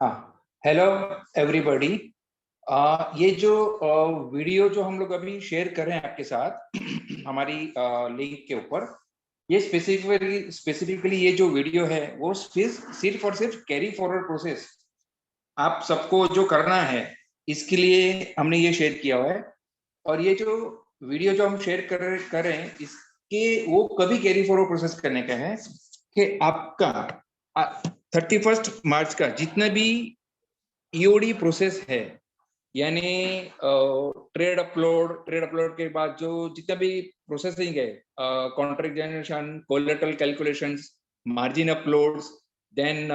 हाँ, hello everybody. ये जो वीडियो जो हम लोग अभी शेयर कर रहे हैं आपके साथ हमारी लिंक के ऊपर, ये स्पेसिफिकली ये जो वीडियो है वो सिर्फ और सिर्फ कैरी फॉरवर्ड प्रोसेस आप सबको जो करना है इसके लिए हमने ये शेयर किया हुआ है। और ये जो वीडियो जो हम शेयर कर रहे हैं इसके वो कभी कैरी फॉरवर्ड प्रोसेस करने का है कि आपका 31 मार्च का जितना भी ईओडी प्रोसेस है, यानी ट्रेड अपलोड के बाद जो जितना भी प्रोसेसिंग है, contract generation, collateral calculations, margin uploads, then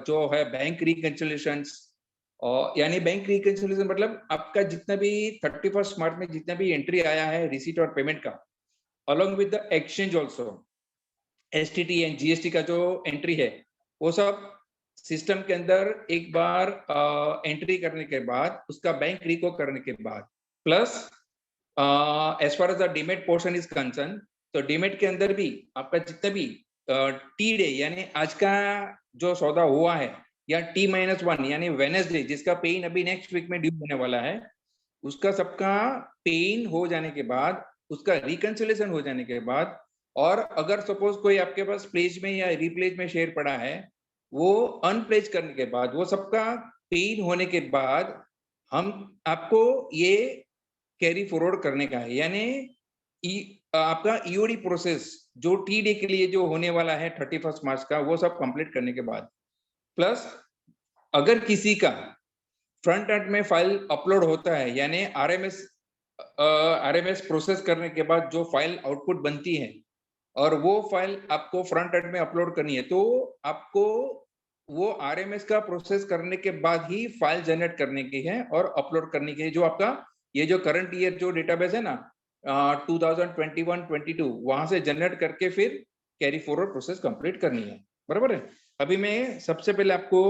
जो है बैंक रिकंसिलिएशंस, यानी बैंक रिकंसिलिएशन मतलब आपका जितना भी 31 मार्च में जितना भी एंट्री आया है रिसीट और पेमेंट का, along with the exchange also, STT and GST का जो एंट्री है वो सब सिस्टम के अंदर एक बार एंट्री करने के बाद, उसका बैंक रिको करने के बाद, plus as far as the demat portion is concern, तो डीमेट के अंदर भी आपका जितना भी टी डे यानी आज का जो सौदा हुआ है, या T-1 यानी वेडनेसडे जिसका पेइन अभी नेक्स्ट वीक में ड्यू होने वाला है, उसका सबका पेइन हो जाने के बाद, उसका रिकंसिलिएशन हो जाने के बाद, और अगर सपोज कोई आपके पास प्लेज में या रिप्लेज में शेयर पड़ा है, वो अनप्लेज करने के बाद, वो सबका पेन होने के बाद हम आपको ये कैरी फॉरवर्ड करने का है, यानी आपका ईओडी प्रोसेस जो टी डे के लिए जो होने वाला है 31 मार्च का, वो सब कंप्लीट करने के बाद, प्लस अगर किसी का फ्रंट एंड में फाइल अपलोड होता है, यानी आरएमएस प्रोसेस करने के बाद जो फाइल आउटपुट बनती है और वो फाइल आपको फ्रंट एंड में अपलोड करनी है, तो आपको वो आरएमएस का प्रोसेस करने के बाद ही फाइल जनरेट करने की है और अपलोड करने की है। जो आपका ये जो करंट ईयर जो डेटाबेस है ना, 2021-22 वहां से जनरेट करके फिर कैरी फॉरवर्ड प्रोसेस कंप्लीट करनी है। बराबर है। अभी मैं सबसे पहले आपको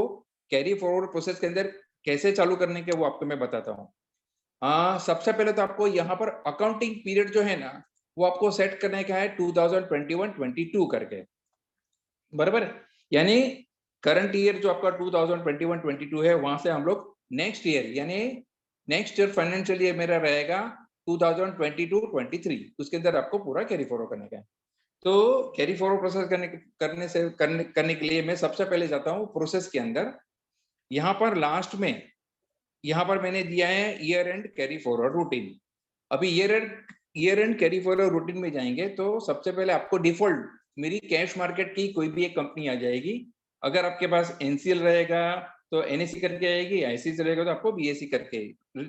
कैरी फॉरवर्ड प्रोसेस के अंदर कैसे चालू करने के वो आपको मैं बताता हूँ। सबसे पहले तो आपको यहाँ पर अकाउंटिंग पीरियड जो है ना, वो आपको सेट करने का है 2021-22 करके। बराबर, यानी करंट ईयर जो आपका 2021-22 है, वहां से हम लोग नेक्स्ट ईयर यानी नेक्स्ट ईयर फाइनेंशियल ईयर मेरा रहेगा 2022-23, उसके अंदर आपको पूरा कैरी फॉरवर्ड करने का है। तो कैरी फॉरवर्ड प्रोसेस करने के लिए मैं सबसे पहले जाता हूँ प्रोसेस के अंदर। यहाँ पर लास्ट में यहाँ पर मैंने दिया है year end carry forward routine. अभी year end carry forward routine में जाएंगे तो सबसे पहले आपको डिफॉल्ट मेरी कैश मार्केट की कोई भी एक कंपनी आ जाएगी। अगर आपके पास एनसीएल रहेगा तो एनएससी करके आएगी, आईसीसी रहेगा तो आपको बीएससी करके,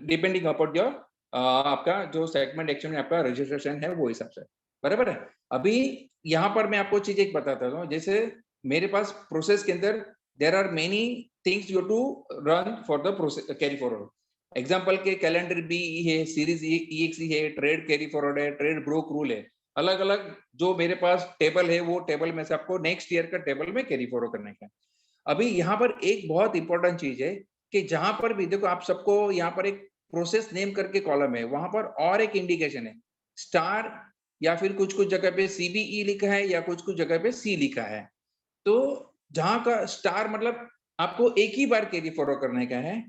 डिपेंडिंग अपॉन योर आपका जो सेगमेंट एक्शन में आपका रजिस्ट्रेशन है वो हिसाब से। बराबर है। अभी यहाँ पर मैं आपको चीज एक बताता हूँ, जैसे मेरे पास प्रोसेस के अंदर there are many things you to run for the process carry forward. Example के कैलेंडर बी है, सीरीज ईएक्सी है, ट्रेड कैरी फॉरवर्ड है, ट्रेड ब्रोक रूल है, अलग अलग जो मेरे पास टेबल है वो टेबल में से आपको नेक्स्ट ईयर का टेबल में कैरी फॉरवर्ड करने का। अभी यहाँ पर एक बहुत इंपॉर्टेंट चीज है कि जहां पर भी देखो आप सबको यहाँ पर एक प्रोसेस नेम करके कॉलम है, वहां पर और एक इंडिकेशन है स्टार, या फिर कुछ कुछ जगह पे सीबीई लिखा है या कुछ कुछ जगह पे सी लिखा है। तो जहां का स्टार मतलब आपको एक ही बार कैरी फॉरवर्ड करने का है,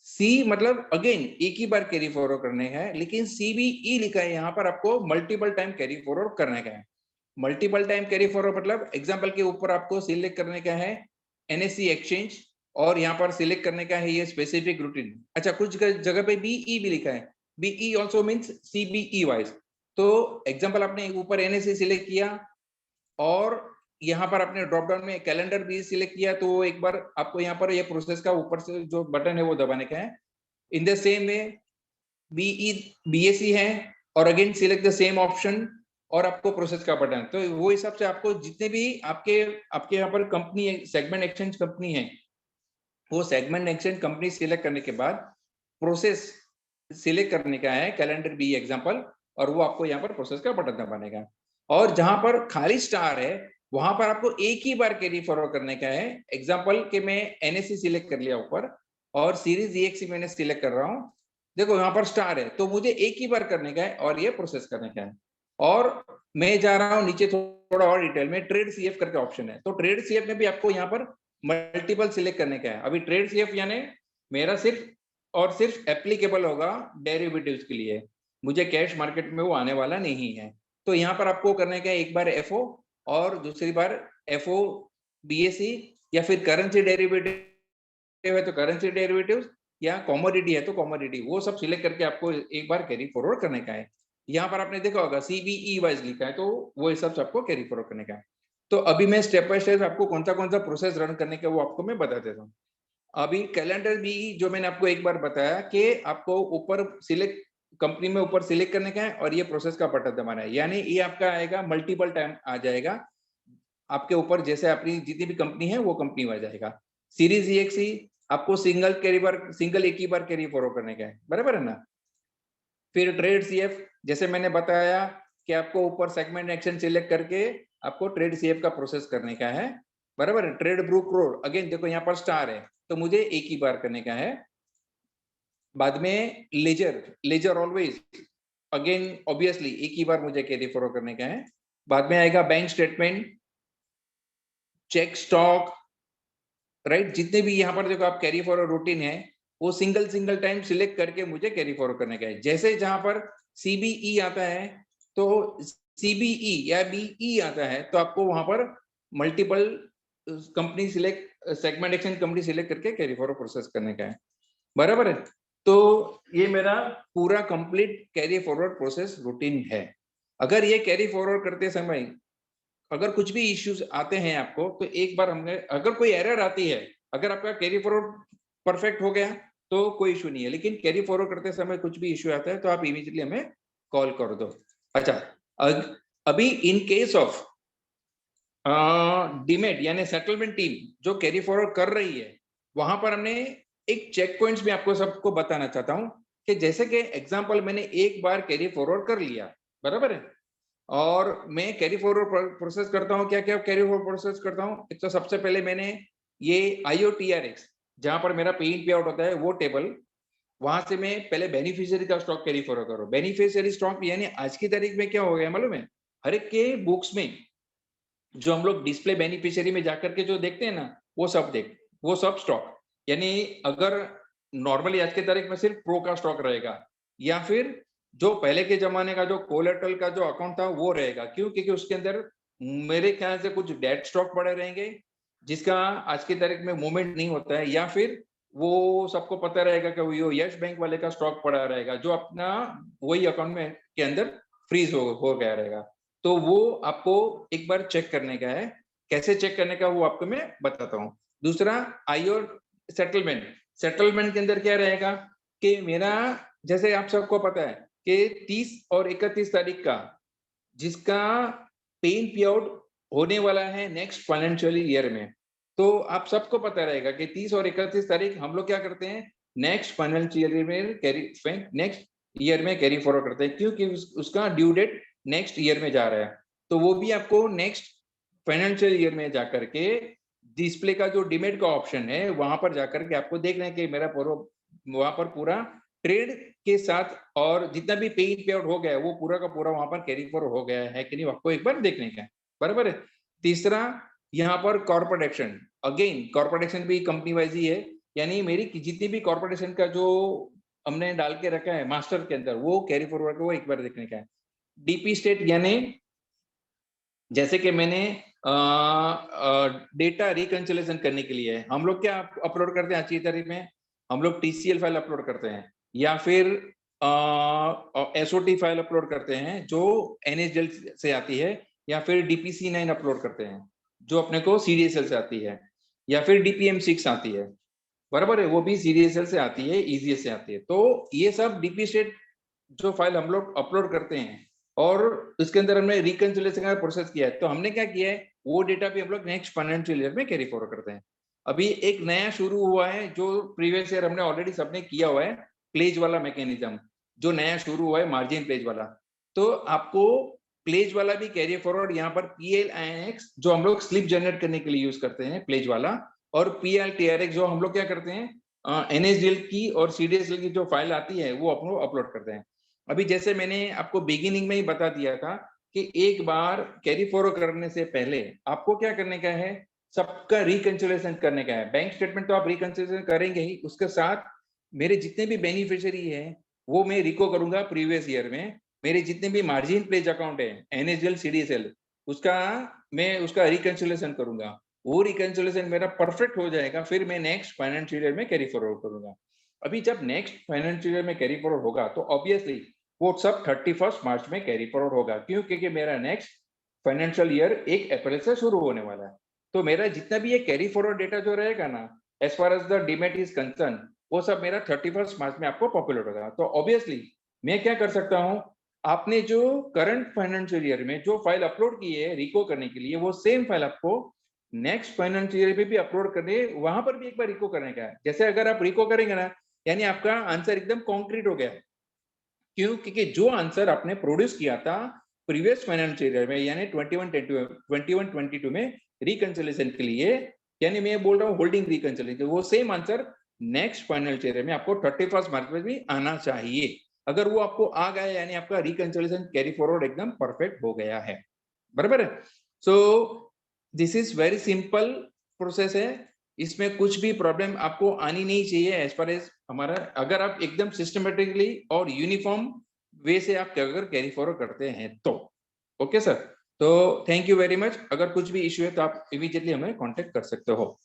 सी मतलब अगेन एक ही बार कैरी फॉरवर्ड करने का है, लेकिन सीबीई लिखा है यहाँ पर आपको मल्टीपल टाइम कैरी फॉरवर्ड करने का है। मल्टीपल टाइम कैरी फॉरवर्ड मतलब एग्जांपल के ऊपर आपको सिलेक्ट करने का है एनएससी एक्सचेंज, और यहाँ पर सिलेक्ट करने का है ये स्पेसिफिक रूटीन। अच्छा, कुछ जगह पे बीई भी लिखा है, BE also means CBE wise. तो एग्जाम्पल आपने ऊपर एनएससी सिलेक्ट किया और यहाँ पर आपने ड्रॉप डाउन में कैलेंडर भी सिलेक्ट किया, तो एक बार आपको यहाँ पर ये प्रोसेस का ऊपर से जो बटन है वो दबाने का है। In the same way BE BSC है और again select the same option और आपको प्रोसेस का बटन। तो वो हिसाब से आपको जितने भी आपके यहाँ पर कंपनी सेगमेंट एक्सचेंज कंपनी है, वो सेगमेंट एक्सचेंज कंपनी सिलेक्ट करने के बाद प्रोसेस सिलेक्ट करने का है कैलेंडर बी एग्जांपल, और वो आपको यहाँ पर प्रोसेस का बटन दबाने का। और जहां पर खाली स्टार है वहां पर आपको एक ही बार कैरी फॉरवर्ड करने का है। एग्जांपल के मैं एनएससी सिलेक्ट कर लिया ऊपर और सीरीज ईएक्सी मैंने सिलेक्ट कर रहा हूँ, देखो यहाँ पर स्टार है तो मुझे एक ही बार करने का है और ये प्रोसेस करने का है। और मैं जा रहा हूँ नीचे थोड़ा और डिटेल में, ट्रेड सीएफ करके ऑप्शन है। तो ट्रेड सीएफ में भी आपको यहाँ पर मल्टीपल सिलेक्ट करने का है। अभी ट्रेड सीएफ यानी मेरा सिर्फ और सिर्फ एप्लीकेबल होगा डेरिवेटिव्स के लिए, मुझे कैश मार्केट में वो आने वाला नहीं है। तो यहाँ पर आपको करने का है, एक बार एफओ और दूसरी बार एफओ बीएसई, या फिर करेंसी डेरिवेटिव है तो करेंसी डेरिवेटिव्स, या कॉमोडिटी है तो कॉमोडिटी, वो सब सिलेक्ट करके आपको एक बार कैरी फॉरवर्ड करने का है। यहाँ पर आपने देखा होगा सीबीई वाइज लिखा है, तो वो हिसाब से आपको कैरी फॉरवर्ड करने का है। तो अभी मैं स्टेप बाय स्टेप आपको कौन सा प्रोसेस रन करने का वो आपको मैं बता देता हूँ। अभी कैलेंडर भी जो मैंने आपको एक बार बताया कि आपको ऊपर सिलेक्ट, कंपनी में ऊपर सिलेक्ट करने का है और ये प्रोसेस का बटन दबाना है, यानी ये आपका आएगा मल्टीपल टाइम आ जाएगा आपके ऊपर, जैसे अपनी जितनी भी कंपनी है वो कंपनी में आ जाएगा। सीरीज ईएक्सई आपको सिंगल एक ही बार कैरी फॉरवर्ड करने का है, बराबर है ना। फिर ट्रेड सीएफ जैसे मैंने बताया कि आपको ऊपर सेगमेंट एक्शन सिलेक्ट करके आपको ट्रेड सीएफ का प्रोसेस करने का है, बराबर है। ट्रेड ब्रूक रोड अगेन देखो यहाँ पर स्टार है तो मुझे एक ही बार करने का है। बाद में लेजर ऑलवेज अगेन ऑब्वियसली एक ही बार मुझे कैरी फॉरवर्ड करने का है। बाद में आएगा bank statement, check stock, right. जितने भी यहाँ पर देखो आप कैरी फॉरवर्ड रूटीन है वो सिंगल टाइम सिलेक्ट करके मुझे कैरी फॉरवर्ड करने का है। जैसे जहां पर सीबीई आता है तो सीबीई या बीई आता है तो आपको वहां पर multiple company select, segmentation company select करके कैरी फॉरवर्ड प्रोसेस करने का है, बराबर है। तो ये मेरा पूरा complete carry forward process routine है। अगर ये कैरी फॉरवर्ड करते समय अगर कुछ भी इश्यूज आते हैं आपको, तो एक बार हमने, अगर कोई एरर आती है, अगर आपका कैरी फॉरवर्ड परफेक्ट हो गया तो कोई इशू नहीं है, लेकिन कैरी फॉरवर्ड करते समय कुछ भी इशू आता है तो आप इमीडिएटली हमें कॉल कर दो। अच्छा, अभी इन केस ऑफ डीमेट यानी सेटलमेंट टीम जो कैरी फॉरवर्ड कर रही है, वहां पर हमने एक चेक पॉइंट्स भी आपको सबको बताना चाहता हूं कि जैसे कि एग्जांपल मैंने एक बार कैरी फॉरवर्ड कर लिया, बराबर है, और मैं कैरी फॉरवर्ड प्रोसेस करता हूँ। क्या क्या कैरी फॉरवर्ड प्रोसेस करता हूँ, एक तो सबसे पहले मैंने ये IOTRX जहां पर मेरा पे इन पे आउट होता है वो टेबल, वहां से मैं पहले बेनिफिशियरी का स्टॉक कैरी फॉरवर्ड करूँ। बेनिफिशियरी स्टॉक यानी आज की तारीख में क्या हो गया मालूम है, हर एक के बुक्स में जो हम लोग डिस्प्ले बेनिफिशियरी में जाकर के जो देखते हैं ना, वो सब स्टॉक, यानी अगर नॉर्मली आज की तारीख में सिर्फ प्रो का स्टॉक रहेगा, या फिर जो पहले के जमाने का जो कोलेटरल का जो अकाउंट था वो रहेगा। क्यों? क्योंकि उसके अंदर मेरे ख्याल से कुछ डेट स्टॉक पड़े रहेंगे जिसका आज की तारीख में मूवमेंट नहीं होता है, या फिर वो सबको पता रहेगा कि वो यस बैंक वाले का स्टॉक पड़ा रहेगा जो अपना वही अकाउंट में के अंदर फ्रीज हो गया रहेगा। तो वो आपको एक बार चेक करने का है। कैसे चेक करने का वो आपको मैं बताता हूँ। दूसरा आईओ सेटलमेंट के अंदर क्या रहेगा कि मेरा, जैसे आप सबको पता है कि 30 और 31 तारीख का जिसका पे इन पे आउट होने वाला है नेक्स्ट फाइनेंशियल ईयर में, तो आप सबको पता रहेगा कि 30 और 31 तारीख हम लोग क्या करते हैं, नेक्स्ट फाइनेंशियल ईयर में नेक्स्ट ईयर में कैरी फॉरवर्ड करते हैं, क्योंकि उसका ड्यू डेट नेक्स्ट ईयर में जा रहा है। तो वो भी आपको नेक्स्ट फाइनेंशियल ईयर में जाकर के डिस्प्ले का जो डिमेट का ऑप्शन है वहां पर जाकर के आपको देखना है कि मेरा वहां पर पूरा ट्रेड के साथ और जितना भी पे इन पे आउट हो गया है वो पूरा का पूरा वहां पर कैरी फॉरवर्ड हो गया है कि नहीं, आपको एक बार देखने का है, बराबर है। तीसरा यहाँ पर corporate action, again corporate action भी कंपनी वाइज ही है, यानी मेरी जितनी भी कॉर्पोरेशन का जो हमने डाल के रखा है मास्टर के अंदर वो कैरी फॉरवर्ड वो एक बार देखने का है। डीपी स्टेट यानी जैसे कि मैंने डेटा रिकंसिलेशन करने के लिए हम लोग क्या अपलोड करते हैं आज की तारीख में, हम लोग TCL फाइल अपलोड करते हैं या फिर SOT फाइल अपलोड करते हैं जो NSDL से आती है, या फिर DPC9 अपलोड करते हैं जो अपने को CDSL से आती है, या फिर DPM6 आती है, बराबर है, वो भी CDSL से आती है, ECS से आती है। तो ये सब डीपी स्टेट जो फाइल हम लोग अपलोड करते हैं और इसके अंदर हमने रिकंसिलेशन का प्रोसेस किया है, तो हमने क्या किया है वो डेटा भी हम लोग नेक्स्ट फाइनेंशियल ईयर में कैरी फॉरवर्ड करते हैं। अभी एक नया शुरू हुआ है जो प्रीवियस ईयर हमने ऑलरेडी सबने किया हुआ है, प्लेज वाला मैकेनिज्म जो नया शुरू हुआ है, मार्जिन प्लेज वाला। तो आपको प्लेज वाला भी कैरी फॉरवर्ड यहाँ पर PLINX जो हम लोग स्लिप जनरेट करने के लिए यूज करते हैं प्लेज वाला, और PLTRX जो हम लोग क्या करते हैं NSDL की और CDSL की जो फाइल आती है वो अपलोड करते हैं। अभी जैसे मैंने आपको बिगिनिंग में ही बता दिया था कि एक बार कैरी फॉरवर्ड करने से पहले आपको क्या करने का है, सबका रिकंसिलिएशन करने का है। बैंक स्टेटमेंट तो आप रिकंसिलिएशन करेंगे ही, उसके साथ मेरे जितने भी बेनिफिशियरी है वो मैं रिको करूंगा प्रीवियस ईयर में। मेरे जितने भी मार्जिन प्लेज अकाउंट है, एनएसडीएल, सीडीएसएल, उसका मैं उसका रिकंसिलिएशन करूंगा। वो रिकंसिलिएशन मेरा परफेक्ट हो जाएगा, फिर मैं नेक्स्ट फाइनेंशियल ईयर में कैरी फॉरवर्ड करूंगा। अभी जब नेक्स्ट फाइनेंशियल ईयर में कैरी फॉरवर्ड होगा तो ऑब्वियसली वो सब 31 मार्च में कैरी फॉरवर्ड होगा। क्यों? क्योंकि मेरा नेक्स्ट फाइनेंशियल ईयर 1 अप्रैल से शुरू होने वाला है। तो मेरा जितना भी ये कैरी फॉरवर्ड डेटा जो रहेगा ना, as far as the demat is concern, वो सब मेरा 31 मार्च में आपको पॉपुलर होगा। तो ऑब्वियसली मैं क्या कर सकता हूँ, आपने जो करंट फाइनेंशियल ईयर में जो फाइल अपलोड की है रिको करने के लिए, वो सेम फाइल आपको नेक्स्ट फाइनेंशियल ईयर में भी अपलोड करने, वहां पर भी एक बार रिको करने का है। जैसे अगर आप रिको करेंगे ना, यानी आपका आंसर एकदम कॉन्क्रीट हो गया। क्यों? क्योंकि जो आंसर आपने प्रोड्यूस किया था प्रीवियस फाइनेंशियल ईयर में, यानी 21-22 में रिकंसिलिएशन के लिए, यानी मैं बोल रहा हूँ होल्डिंग रिकंसिलिएशन, वो same answer next financial year में आपको 31 मार्च में भी आना चाहिए। अगर वो आपको आ गया, यानी आपका रिकंसिलिएशन कैरी फॉरवर्ड एकदम परफेक्ट हो गया है। बराबर है? So this is very simple process है, इसमें कुछ भी प्रॉब्लम आपको आनी नहीं चाहिए एज फार एज हमारा, अगर आप एकदम सिस्टमेटिकली और यूनिफॉर्म वे से आप अगर कैरी फॉरवर्ड करते हैं तो। ओके सर, तो थैंक यू वेरी मच। अगर कुछ भी इश्यू है तो आप इमीडिएटली हमें कांटेक्ट कर सकते हो।